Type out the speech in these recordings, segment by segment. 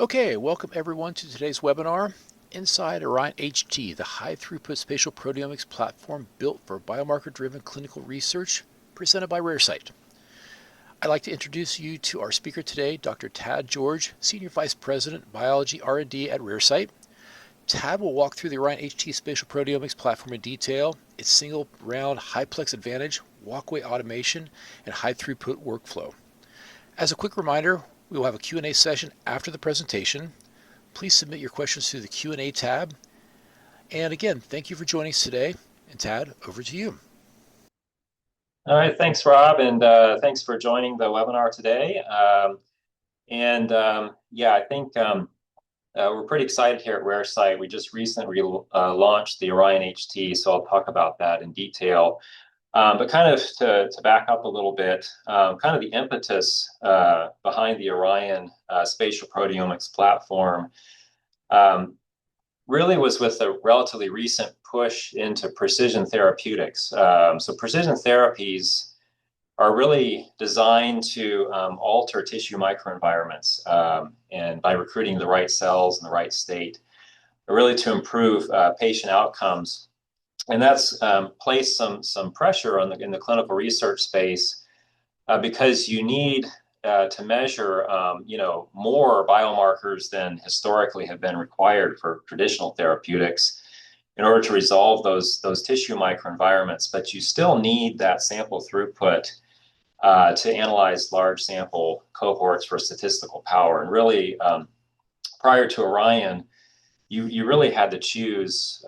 Okay, welcome everyone to today's webinar, Inside Orion HT, the high-throughput spatial proteomics platform built for biomarker-driven clinical research, presented by Raresight. I'd like to introduce you to our speaker today, Dr. Tad George, Senior Vice President, Biology R&D at Raresight. Tad will walk through the Orion HT Spatial Proteomics platform in detail, its single-round high-plex advantage, walkaway automation, and high-throughput workflow. As a quick reminder, we will have a Q&A session after the presentation. Please submit your questions through the Q&A tab. And again, thank you for joining us today. And Tad, over to you. All right, thanks, Rob, and thanks for joining the webinar today. Yeah, I think we're pretty excited here at Raresight. We just recently launched the Orion HT, so I'll talk about that in detail. But kind of to back up a little bit, kind of the impetus behind the Orion Spatial Proteomics platform really was with a relatively recent push into precision therapeutics. So precision therapies are really designed to alter tissue microenvironments, and by recruiting the right cells in the right state, really to improve patient outcomes. And that's placed some pressure on in the clinical research space because you need to measure more biomarkers than historically have been required for traditional therapeutics in order to resolve those tissue microenvironments. But you still need that sample throughput to analyze large sample cohorts for statistical power. And really, prior to Orion, you really had to choose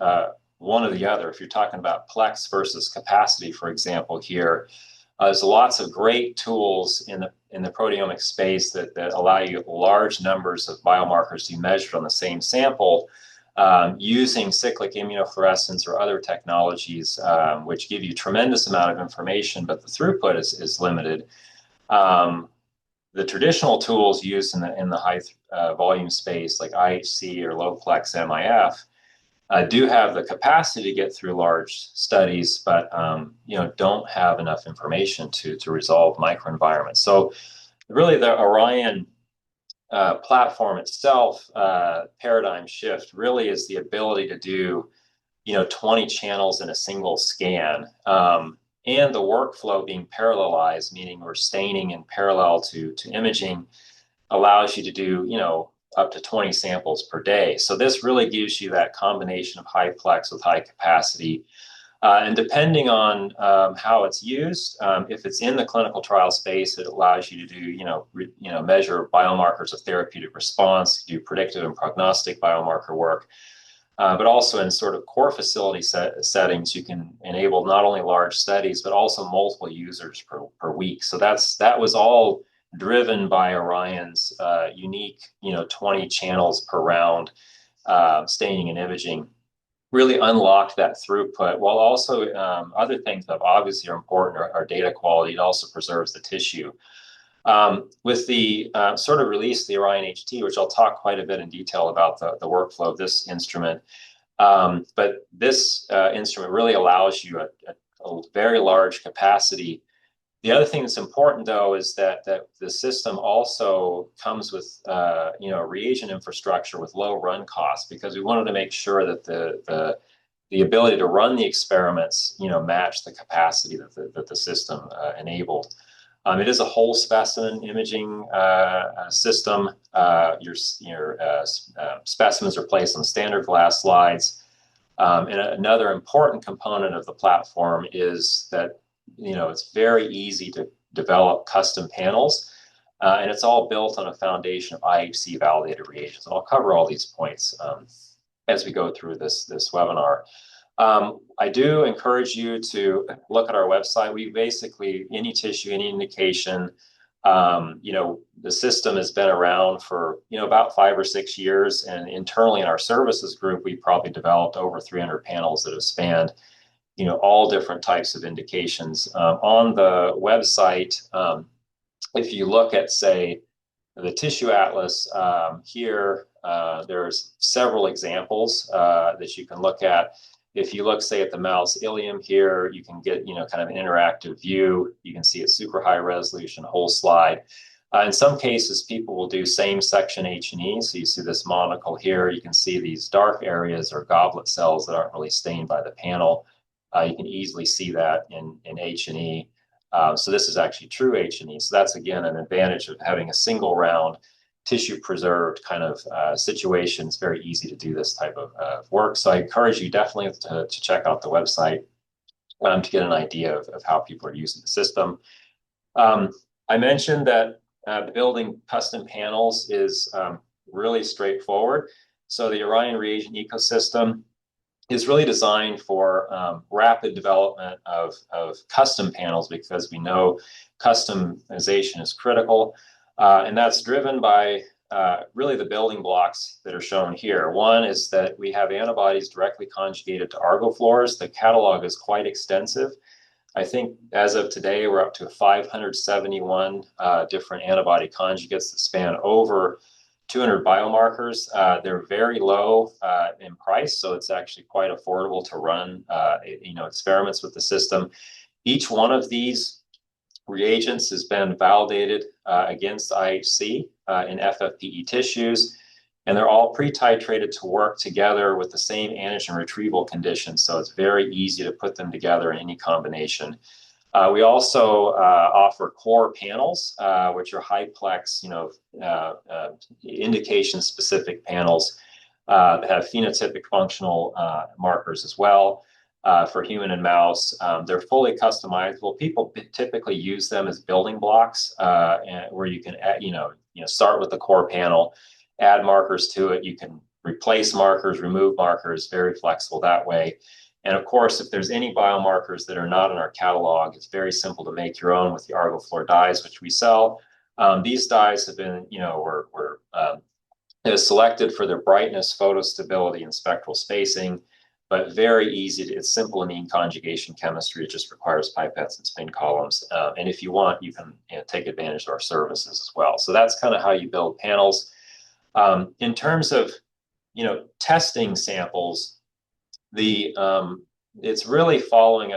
one or the other. If you're talking about plex versus capacity, for example, here, there's lots of great tools in the proteomic space that allow you large numbers of biomarkers to be measured on the same sample using cyclic immunofluorescence or other technologies, which give you tremendous amount of information, but the throughput is limited. The traditional tools used in the high volume space, like IHC or low plex MIF, do have the capacity to get through large studies, but don't have enough information to resolve microenvironments. So really the Orion platform itself, paradigm shift, really is the ability to do 20 channels in a single scan, and the workflow being parallelized, meaning we're staining in parallel to imaging, allows you to do up to 20 samples per day. So this really gives you that combination of high plex with high capacity. And depending on how it's used, if it's in the clinical trial space, it allows you to do, measure biomarkers of therapeutic response, do predictive and prognostic biomarker work. But also in sort of core facility settings, you can enable not only large studies, but also multiple users per week. So that was all driven by Orion's unique, 20 channels per round staining and imaging, really unlocked that throughput, while also other things that obviously are important are data quality. It also preserves the tissue. With the sort of release of the Orion HT, which I'll talk quite a bit in detail about the workflow of this instrument, but this instrument really allows you a very large capacity. The other thing that's important, though, is that the system also comes with reagent infrastructure with low run costs, because we wanted to make sure that the ability to run the experiments match the capacity that the system enabled. It is a whole specimen imaging system. Your specimens are placed on standard glass slides. And another important component of the platform is that it's very easy to develop custom panels, and it's all built on a foundation of IHC validated reagents. And I'll cover all these points as we go through this webinar. I do encourage you to look at our website. We basically, any tissue, any indication, the system has been around for about 5 or 6 years, and internally in our services group, we probably developed over 300 panels that have spanned all different types of indications. On the website, if you look at, say, the tissue atlas here, there's several examples that you can look at. If you look, say, at the mouse ileum here, you can get kind of an interactive view. You can see a super high resolution whole slide. In some cases, people will do same section H&E. So you see this monocle here. You can see these dark areas or goblet cells that aren't really stained by the panel. You can easily see that in H&E. So this is actually true H&E. So that's, again, an advantage of having a single round tissue preserved kind of situation. It's very easy to do this type of work. So I encourage you definitely to check out the website to get an idea of how people are using the system. I mentioned that building custom panels is really straightforward. So the Orion reagent ecosystem is really designed for rapid development of custom panels, because we know customization is critical. And that's driven by really the building blocks that are shown here. One is that we have antibodies directly conjugated to argofluors. The catalog is quite extensive. I think as of today, we're up to 571 different antibody conjugates that span over 200 biomarkers. They're very low in price, so it's actually quite affordable to run experiments with the system. Each one of these reagents has been validated against IHC in FFPE tissues, and they're all pre-titrated to work together with the same antigen retrieval conditions, so it's very easy to put them together in any combination. We also offer core panels, which are high plex, indication-specific panels that have phenotypic functional markers as well for human and mouse. They're fully customizable. People typically use them as building blocks, where you can start with the core panel, add markers to it. You can replace markers, remove markers, very flexible that way. And of course, if there's any biomarkers that are not in our catalog, it's very simple to make your own with the argofluor dyes, which we sell. These dyes have been, were selected for their brightness, photostability, and spectral spacing, but very easy. It's simple amine conjugation chemistry. It just requires pipettes and spin columns. And if you want, you can take advantage of our services as well. So that's kind of how you build panels. In terms of, testing samples, it's really following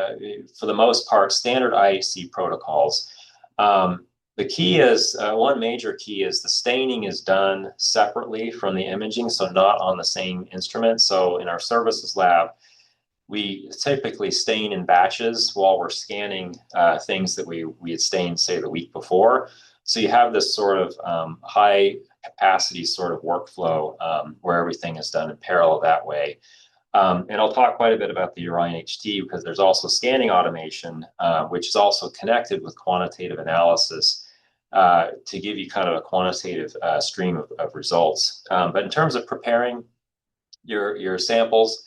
for the most part, standard IHC protocols. The key is, one major key is the staining is done separately from the imaging, so not on the same instrument. So in our services lab, we typically stain in batches while we're scanning things that we had stained, say, the week before. So you have this sort of high capacity sort of workflow where everything is done in parallel that way. And I'll talk quite a bit about the Orion HT, because there's also scanning automation, which is also connected with quantitative analysis to give you kind of a quantitative stream of results. But in terms of preparing your samples,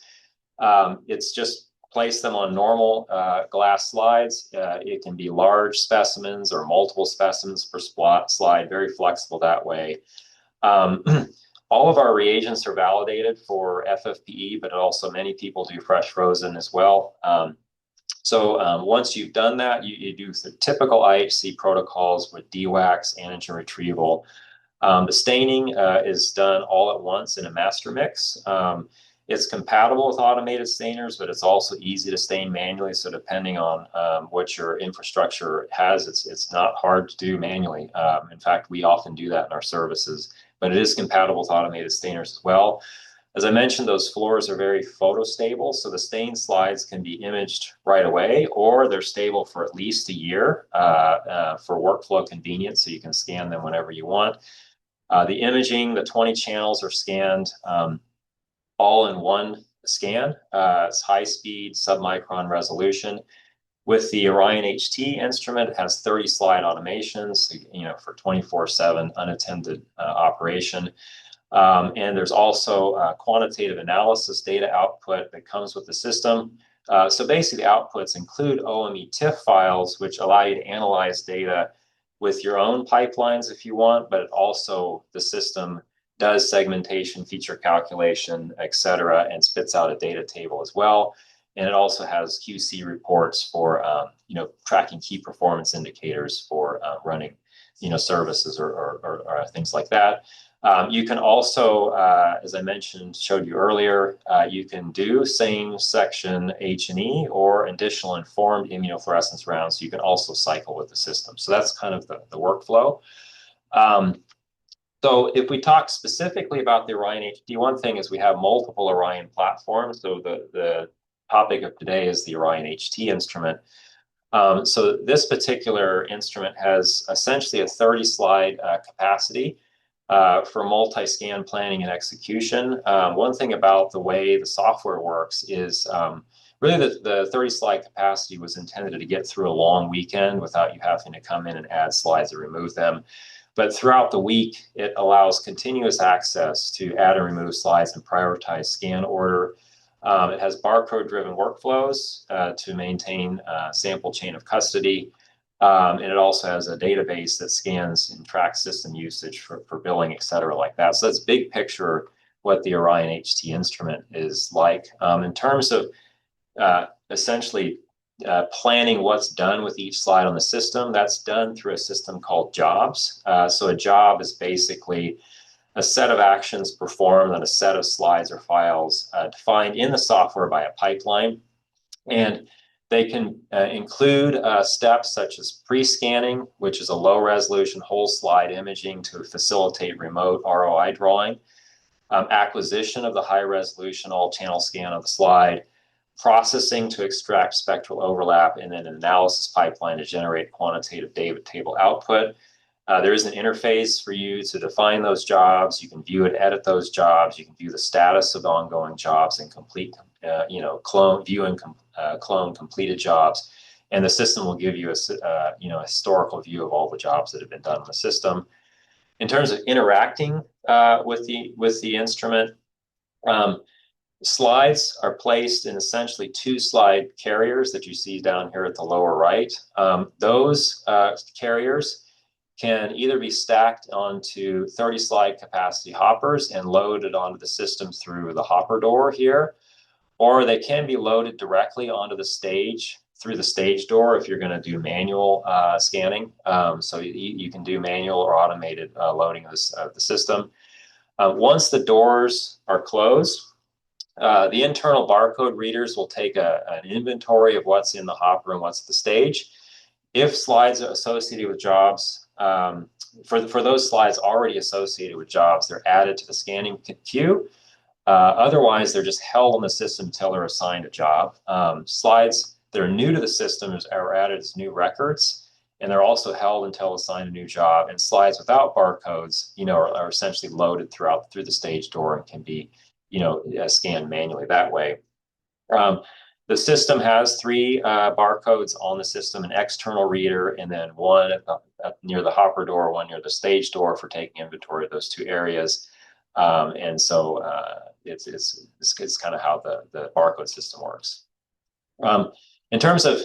it's just place them on normal glass slides. It can be large specimens or multiple specimens per slide, very flexible that way. All of our reagents are validated for FFPE, but also many people do fresh frozen as well. So once you've done that, you do the typical IHC protocols with DWAX, antigen retrieval. The staining is done all at once in a master mix. It's compatible with automated stainers, but it's also easy to stain manually. So depending on what your infrastructure has, it's not hard to do manually. In fact, we often do that in our services, but it is compatible with automated stainers as well. As I mentioned, those floors are very photostable, so the stain slides can be imaged right away, or they're stable for at least a year for workflow convenience, so you can scan them whenever you want. The imaging, the 20 channels are scanned all in one scan. It's high speed, submicron resolution. With the Orion HT instrument, it has 30 slide automations, for 24/7 unattended operation. And there's also quantitative analysis data output that comes with the system. So basically, outputs include OME TIFF files, which allow you to analyze data with your own pipelines if you want, but also the system does segmentation, feature calculation, et cetera, and spits out a data table as well. And it also has QC reports for tracking key performance indicators for running services or things like that. You can also, as I mentioned, showed you earlier, you can do same section H&E or additional informed immunofluorescence rounds. You can also cycle with the system. So that's kind of the workflow. So if we talk specifically about the Orion HT, one thing is we have multiple Orion platforms. So the topic of today is the Orion HT instrument. So this particular instrument has essentially a 30-slide capacity for multi-scan planning and execution. One thing about the way the software works is really the 30-slide capacity was intended to get through a long weekend without you having to come in and add slides or remove them. But throughout the week, it allows continuous access to add and remove slides and prioritize scan order. It has barcode-driven workflows to maintain sample chain of custody. And it also has a database that scans and tracks system usage for billing, et cetera, like that. So that's big picture what the Orion HT instrument is like. In terms of essentially planning what's done with each slide on the system, that's done through a system called jobs. So a job is basically a set of actions performed on a set of slides or files defined in the software by a pipeline. And they can include steps such as pre-scanning, which is a low-resolution whole slide imaging to facilitate remote ROI drawing, acquisition of the high-resolution all-channel scan of the slide, processing to extract spectral overlap, and then an analysis pipeline to generate quantitative data table output. There is an interface for you to define those jobs. You can view and edit those jobs. You can view the status of ongoing jobs and complete, view and clone completed jobs. And the system will give you a historical view of all the jobs that have been done on the system. In terms of interacting with the instrument, slides are placed in essentially two slide carriers that you see down here at the lower right. Those carriers can either be stacked onto 30-slide capacity hoppers and loaded onto the system through the hopper door here, or they can be loaded directly onto the stage through the stage door if you're going to do manual scanning. So you can do manual or automated loading of the system. Once the doors are closed, the internal barcode readers will take an inventory of what's in the hopper and what's at the stage. If slides are associated with jobs, for those slides already associated with jobs, they're added to the scanning queue. Otherwise, they're just held on the system until they're assigned a job. Slides that are new to the system are added as new records, and they're also held until assigned a new job. And slides without barcodes, are essentially loaded through the stage door and can be, scanned manually that way. The system has three barcodes on the system: an external reader, and then one near the hopper door, one near the stage door for taking inventory of those two areas. And so it's kind of how the barcode system works. In terms of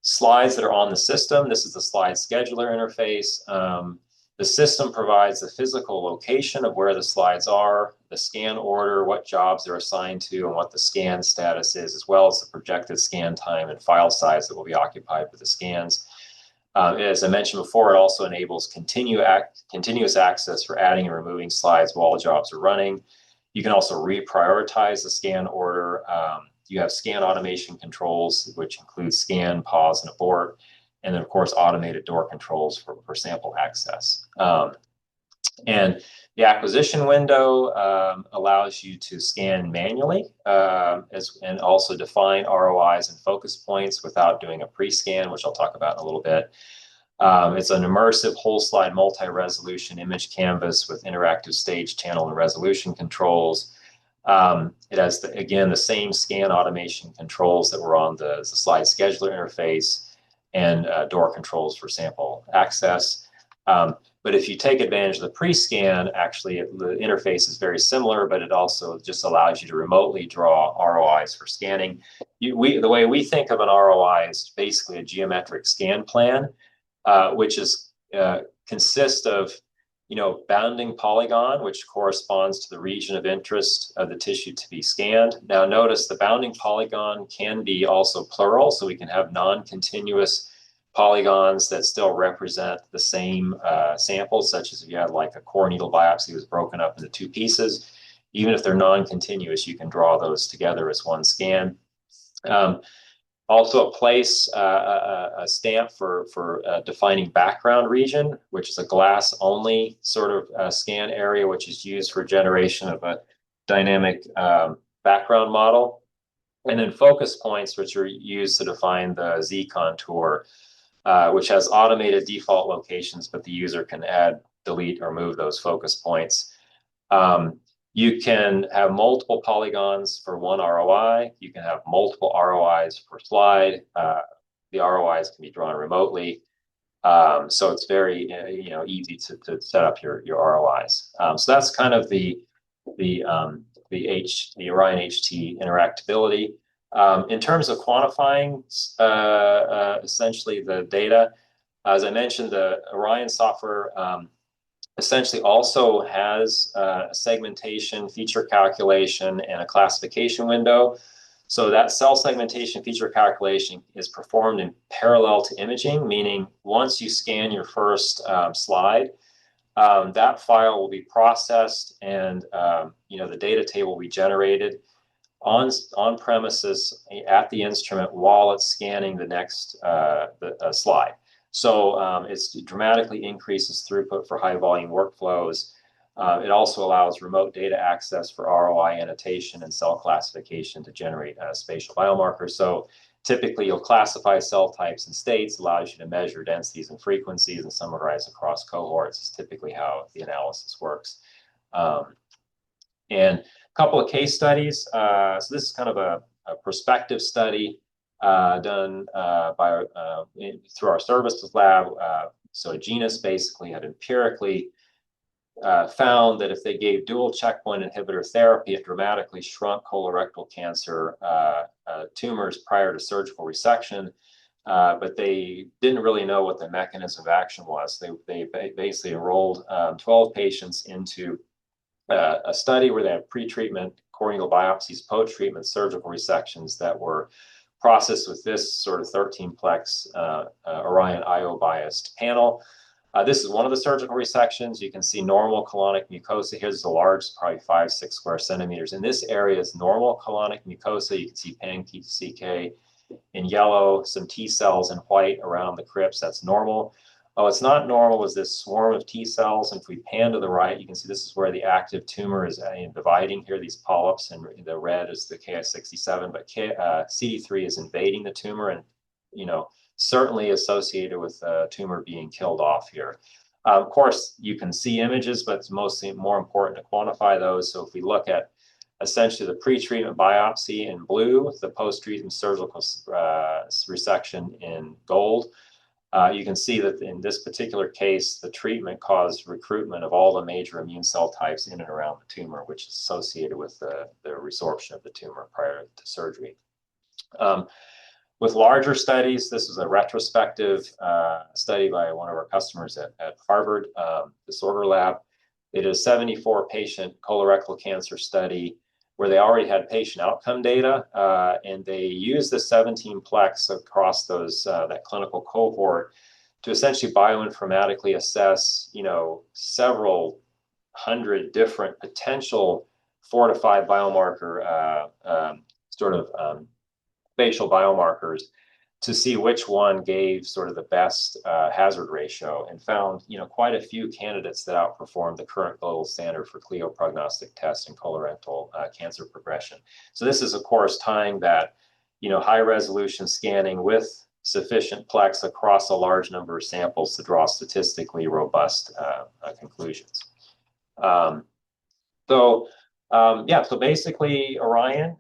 slides that are on the system, this is the slide scheduler interface. The system provides the physical location of where the slides are, the scan order, what jobs they're assigned to, and what the scan status is, as well as the projected scan time and file size that will be occupied with the scans. As I mentioned before, it also enables continuous access for adding and removing slides while the jobs are running. You can also reprioritize the scan order. You have scan automation controls, which include scan, pause, and abort. And then, of course, automated door controls for sample access. And the acquisition window allows you to scan manually and also define ROIs and focus points without doing a pre-scan, which I'll talk about in a little bit. It's an immersive whole slide multi-resolution image canvas with interactive stage channel and resolution controls. It has, again, the same scan automation controls that were on the slide scheduler interface and door controls for sample access. But if you take advantage of the pre-scan, actually the interface is very similar, but it also just allows you to remotely draw ROIs for scanning. The way we think of an ROI is basically a geometric scan plan, which consists of bounding polygon, which corresponds to the region of interest of the tissue to be scanned. Now notice the bounding polygon can be also plural, so we can have non-continuous polygons that still represent the same sample, such as if you had like a core needle biopsy that was broken up into two pieces. Even if they're non-continuous, you can draw those together as one scan. Also a place, a stamp for defining background region, which is a glass only sort of scan area, which is used for generation of a dynamic background model. And then focus points, which are used to define the Z contour, which has automated default locations, but the user can add, delete, or move those focus points. You can have multiple polygons for one ROI. You can have multiple ROIs per slide. The ROIs can be drawn remotely. So it's very easy to set up your ROIs. So that's kind of the Orion HT interactability. In terms of quantifying essentially the data, as I mentioned, the Orion software essentially also has a segmentation, feature calculation, and a classification window. So that cell segmentation feature calculation is performed in parallel to imaging, meaning once you scan your first slide, that file will be processed and the data table will be generated on premises at the instrument while it's scanning the next slide. So it dramatically increases throughput for high volume workflows. It also allows remote data access for ROI annotation and cell classification to generate spatial biomarkers. So typically you'll classify cell types and states, allows you to measure densities and frequencies and summarize across cohorts is typically how the analysis works. And a couple of case studies. So this is kind of a prospective study done through our services lab. So Genus basically had empirically found that if they gave dual checkpoint inhibitor therapy, it dramatically shrunk colorectal cancer tumors prior to surgical resection. But they didn't really know what the mechanism of action was. They basically enrolled 12 patients into a study where they had pre-treatment corneal biopsies, post-treatment surgical resections that were processed with this sort of 13-plex Orion IO biased panel. This is one of the surgical resections. You can see normal colonic mucosa. Here's the large, probably 5-6 square centimeters. In this area is normal colonic mucosa. You can see pan-CK in yellow, some T cells in white around the crypts. That's normal. Oh, it's not normal is this swarm of T cells. And if we pan to the right, you can see this is where the active tumor is dividing here, these polyps, and the red is the Ki67, but CD3 is invading the tumor and, certainly associated with the tumor being killed off here. Of course, you can see images, but it's mostly more important to quantify those. So if we look at essentially the pre-treatment biopsy in blue, the post-treatment surgical resection in gold, you can see that in this particular case, the treatment caused recruitment of all the major immune cell types in and around the tumor, which is associated with the resorption of the tumor prior to surgery. With larger studies, this is a retrospective study by one of our customers at Harvard Disorder Lab. They did a 74-patient colorectal cancer study where they already had patient outcome data, and they used the 17-plex across that clinical cohort to essentially bioinformatically assess, several hundred different potential 4 to 5 biomarker spatial biomarkers to see which one gave sort of the best hazard ratio, and found quite a few candidates that outperformed the current global standard for CLIO prognostic tests in colorectal cancer progression. So this is, of course, tying that high resolution scanning with sufficient plex across a large number of samples to draw statistically robust conclusions. So basically, Orion,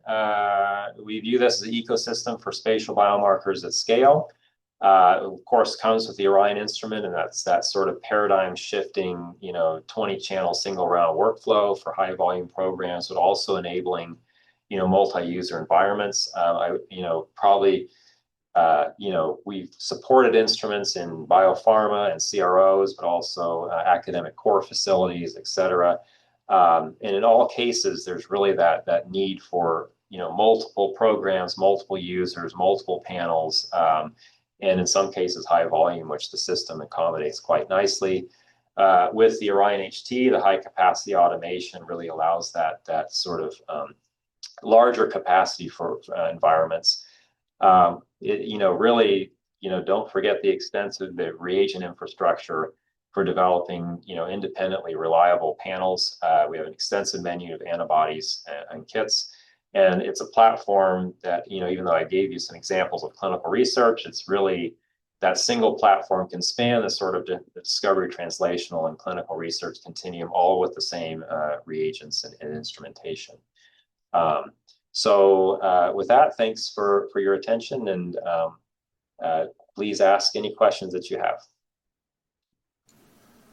we view this as an ecosystem for spatial biomarkers at scale. Of course, comes with the Orion instrument, and that's that sort of paradigm shifting, 20-channel single round workflow for high volume programs, but also enabling, multi-user environments. We've supported instruments in biopharma and CROs, but also academic core facilities, et cetera. And in all cases, there's really that need for multiple programs, multiple users, multiple panels, and in some cases high volume, which the system accommodates quite nicely. With the Orion HT, the high capacity automation really allows that sort of larger capacity for environments. really, don't forget the extensive reagent infrastructure for developing, independently reliable panels. We have an extensive menu of antibodies and kits. And it's a platform that, even though I gave you some examples of clinical research, it's really that single platform can span the sort of discovery, translational, and clinical research continuum, all with the same reagents and instrumentation. So with that, thanks for your attention, and please ask any questions that you have.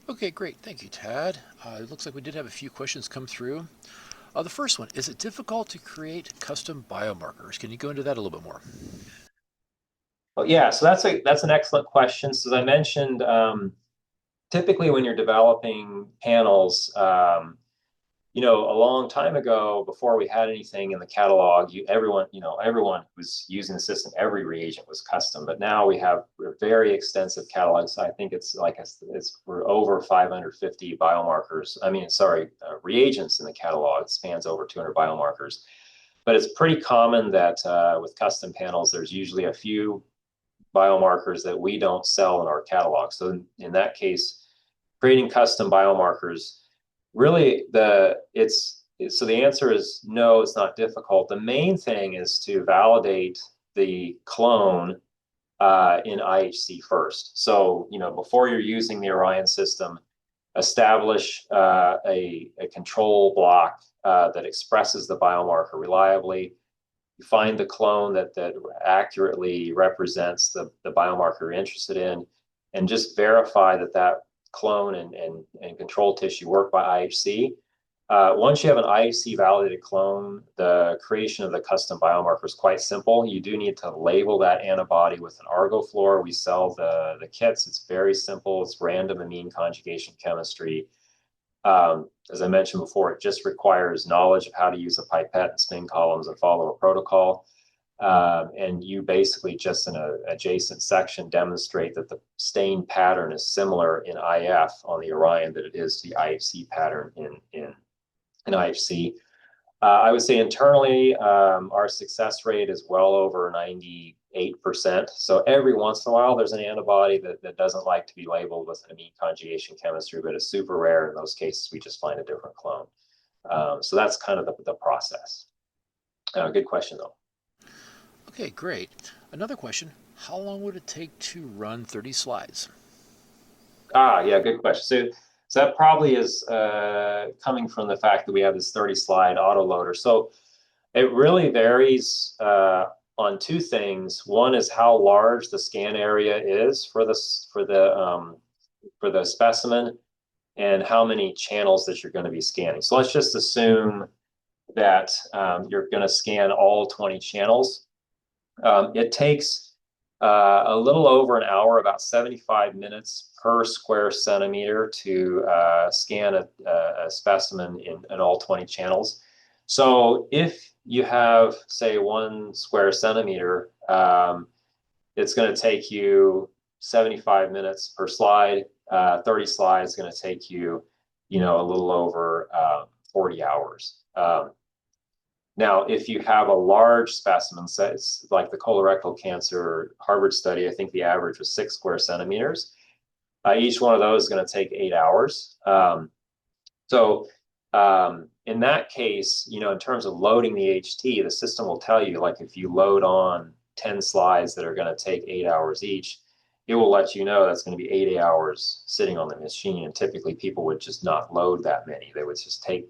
Okay, great. Thank you, Tad. It looks like we did have a few questions come through. The first one, is it difficult to create custom biomarkers? Can you go into that a little bit more? Well, yeah, so that's an excellent question. So as I mentioned, typically when you're developing panels, a long time ago, before we had anything in the catalog, everyone was using the system, every reagent was custom. But now we have a very extensive catalog. So I think we're over 550 biomarkers. Reagents in the catalog. It spans over 200 biomarkers. But it's pretty common that with custom panels, there's usually a few biomarkers that we don't sell in our catalog. So in that case, creating custom biomarkers, really, the answer is no, it's not difficult. The main thing is to validate the clone in IHC first. So, before you're using the Orion system, establish a control block that expresses the biomarker reliably. You find the clone that accurately represents the biomarker you're interested in, and just verify that clone and control tissue work by IHC. Once you have an IHC validated clone, the creation of the custom biomarker is quite simple. You do need to label that antibody with an ArgoFluor. We sell the kits. It's very simple. It's random amine conjugation chemistry. As I mentioned before, it just requires knowledge of how to use a pipette and spin columns and follow a protocol. And you basically just in an adjacent section demonstrate that the stain pattern is similar in IF on the Orion that it is the IHC pattern in IHC. I would say internally, our success rate is well over 98%. So every once in a while, there's an antibody that doesn't like to be labeled with an amine conjugation chemistry, but it's super rare. In those cases, we just find a different clone. So that's kind of the process. Good question, though. Okay, great. Another question, how long would it take to run 30 slides? Yeah, good question. So that probably is coming from the fact that we have this 30-slide autoloader. So it really varies on two things. One is how large the scan area is for the specimen, and how many channels that you're going to be scanning. So let's just assume that you're going to scan all 20 channels. It takes a little over an hour, about 75 minutes per square centimeter to scan a specimen in all 20 channels. So if you have, say, 1 square centimeter, it's going to take you 75 minutes per slide. 30 slides is going to take you, a little over 40 hours. Now, if you have a large specimen, it's like the colorectal cancer Harvard study, I think the average was 6 square centimeters. Each one of those is going to take 8 hours. So in that case, in terms of loading the HT, the system will tell you, like if you load on 10 slides that are going to take 8 hours each, it will let you know that's going to be 8 hours sitting on the machine. And typically people would just not load that many. They would just take,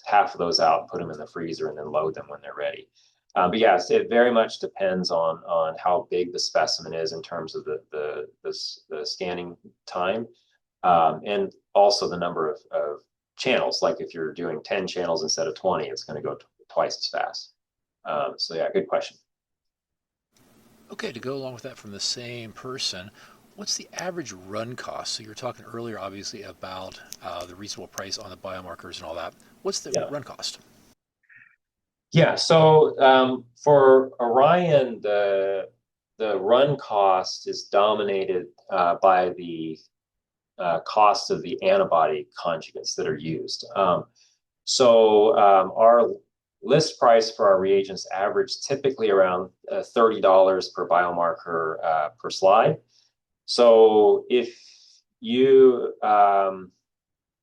half of those out and put them in the freezer and then load them when they're ready. But yes, it very much depends on how big the specimen is in terms of the scanning time, and also the number of channels. Like if you're doing 10 channels instead of 20, it's going to go twice as fast. So yeah, good question. Okay, to go along with that from the same person, what's the average run cost? So you were talking earlier, obviously, about the reasonable price on the biomarkers and all that. What's the run cost? Yeah, so for Orion, the run cost is dominated by the cost of the antibody conjugates that are used. So our list price for our reagents average typically around $30 per biomarker per slide. So if you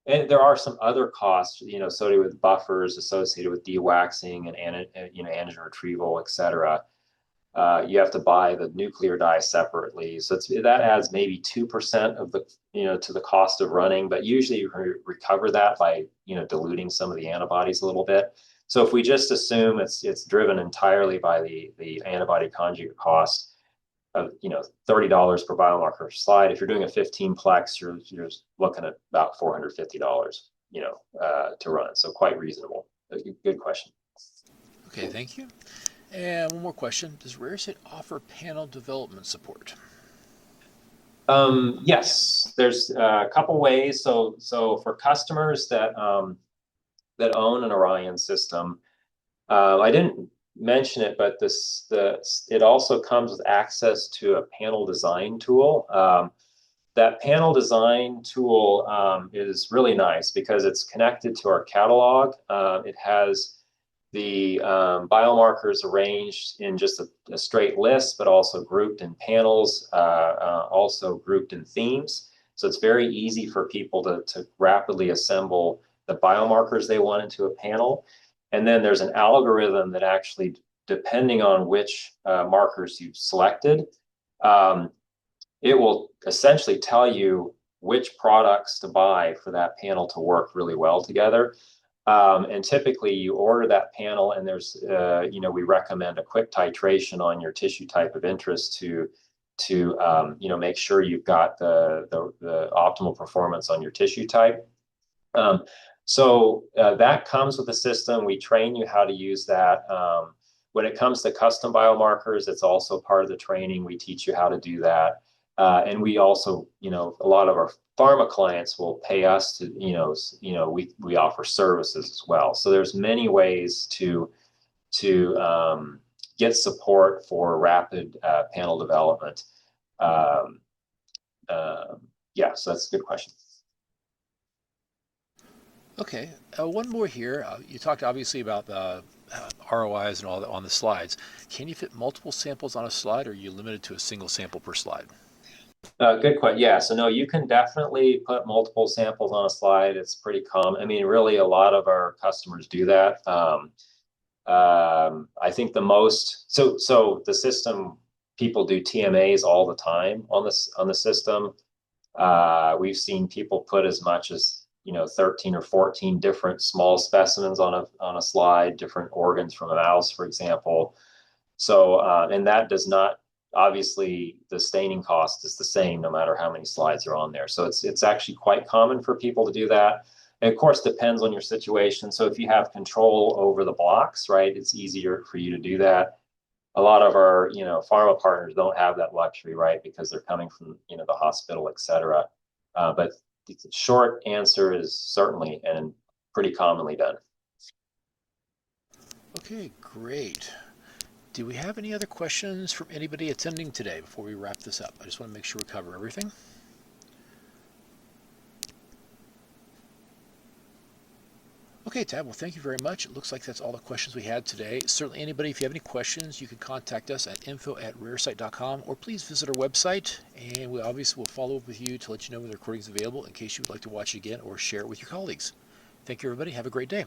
and there are some other costs, associated with buffers, associated with dewaxing and antigen retrieval, et cetera. You have to buy the nuclear dye separately, so that adds maybe 2% of the to the cost of running. But usually you can recover that by diluting some of the antibodies a little bit. So if we just assume it's driven entirely by the antibody conjugate cost of $30 per biomarker slide. If you're doing a 15 plex, you're looking at about $450 to run. So quite reasonable. Good question. Okay, thank you. And one more question: does Raricyte offer panel development support? Yes, there's a couple ways. So for customers that own an Orion system, I didn't mention it, but it also comes with access to a panel design tool. That panel design tool is really nice because it's connected to our catalog. It has the biomarkers arranged in just a straight list, but also grouped in panels, also grouped in themes. So it's very easy for people to rapidly assemble the biomarkers they want into a panel. And then there's an algorithm that actually, depending on which markers you've selected, it will essentially tell you which products to buy for that panel to work really well together. And typically you order that panel, and there's, we recommend a quick titration on your tissue type of interest to make sure you've got the optimal performance on your tissue type. So that comes with the system. We train you how to use that. When it comes to custom biomarkers, it's also part of the training. We teach you how to do that. And we also, a lot of our pharma clients will pay us to, we offer services as well. So there's many ways to get support for rapid panel development. Yeah, so that's a good question. Okay, one more here. You talked obviously about the ROIs and all that on the slides. Can you fit multiple samples on a slide, or are you limited to a single sample per slide? Good question. Yeah, so no, you can definitely put multiple samples on a slide. It's pretty common. I mean, really, a lot of our customers do that. I think the most so the system, people do TMAs all the time on the system. We've seen people put as much as 13 or 14 different small specimens on a slide, different organs from a mouse, for example. So and that does not, obviously the staining cost is the same no matter how many slides are on there. So it's actually quite common for people to do that. And of course, depends on your situation. So if you have control over the blocks, right, it's easier for you to do that. A lot of our pharma partners don't have that luxury, right, because they're coming from the hospital, et cetera. But the short answer is certainly and pretty commonly done. Okay, great. Do we have any other questions from anybody attending today before we wrap this up? I just want to make sure we cover everything. Okay, Tab, well, thank you very much. It looks like that's all the questions we had today. Certainly, anybody, if you have any questions, you can contact us at info@raricyte.com, or please visit our website, and we obviously will follow up with you to let you know when the recording is available in case you would like to watch it again or share it with your colleagues. Thank you, everybody. Have a great day.